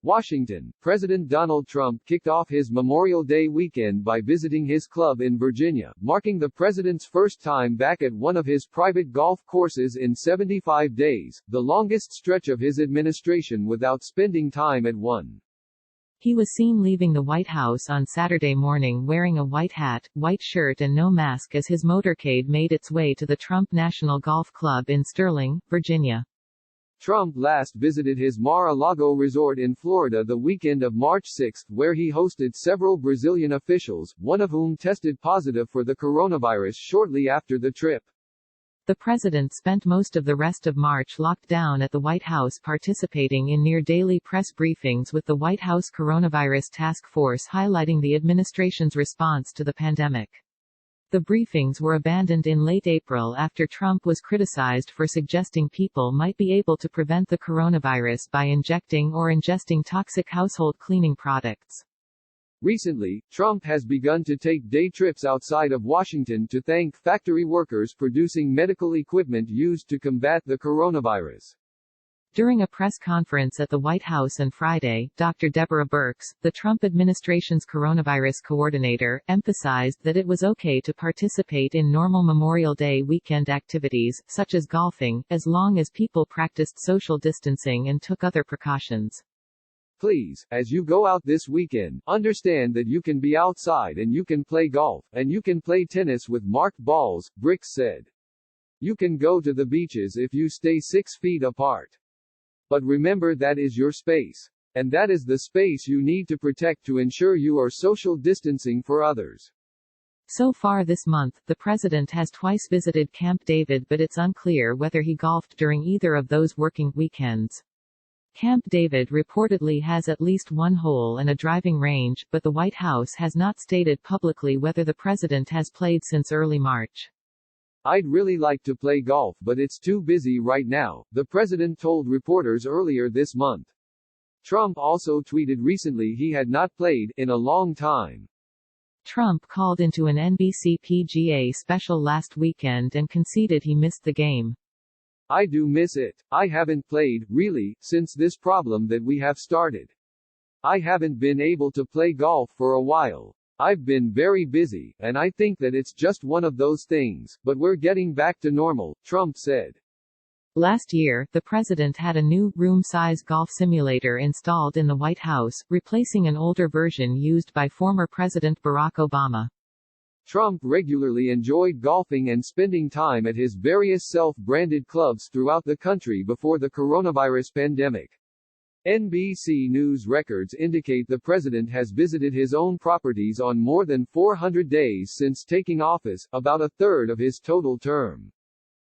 Washington, President Donald Trump kicked off his Memorial Day weekend by visiting his club in Virginia, marking the president's first time back at one of his private golf courses in 75 days, the longest stretch of his administration without spending time at one. He was seen leaving the White House on Saturday morning wearing a white hat, white shirt and no mask as his motorcade made its way to the Trump National Golf Club in Sterling, Virginia. Trump last visited his Mar-a-Lago resort in Florida the weekend of March 6, where he hosted several Brazilian officials, one of whom tested positive for the coronavirus shortly after the trip. The president spent most of the rest of March locked down at the White House participating in near-daily press briefings with the White House Coronavirus Task Force highlighting the administration's response to the pandemic. The briefings were abandoned in late April after Trump was criticized for suggesting people might be able to prevent the coronavirus by injecting or ingesting toxic household cleaning products. Recently, Trump has begun to take day trips outside of Washington to thank factory workers producing medical equipment used to combat the coronavirus. During a press conference at the White House on Friday, Dr. Deborah Birx, the Trump administration's coronavirus coordinator, emphasized that it was okay to participate in normal Memorial Day weekend activities, such as golfing, as long as people practiced social distancing and took other precautions. Please, as you go out this weekend, understand that you can be outside and you can play golf, and you can play tennis with marked balls, Birx said. You can go to the beaches if you stay 6 feet apart. But remember that is your space. And that is the space you need to protect to ensure you are social distancing for others. So far this month, the president has twice visited Camp David, but it's unclear whether he golfed during either of those working weekends. Camp David reportedly has at least one hole and a driving range, but the White House has not stated publicly whether the president has played since early March. I'd really like to play golf, but it's too busy right now, the president told reporters earlier this month. Trump also tweeted recently he had not played in a long time. Trump called into an NBC PGA special last weekend and conceded he missed the game. I do miss it. I haven't played, really, since this problem that we have started. I haven't been able to play golf for a while. I've been very busy, and I think that it's just one of those things, but we're getting back to normal, Trump said. Last year, the president had a new, room-size golf simulator installed in the White House, replacing an older version used by former President Barack Obama. Trump regularly enjoyed golfing and spending time at his various self-branded clubs throughout the country before the coronavirus pandemic. NBC News records indicate the president has visited his own properties on more than 400 days since taking office, about a third of his total term.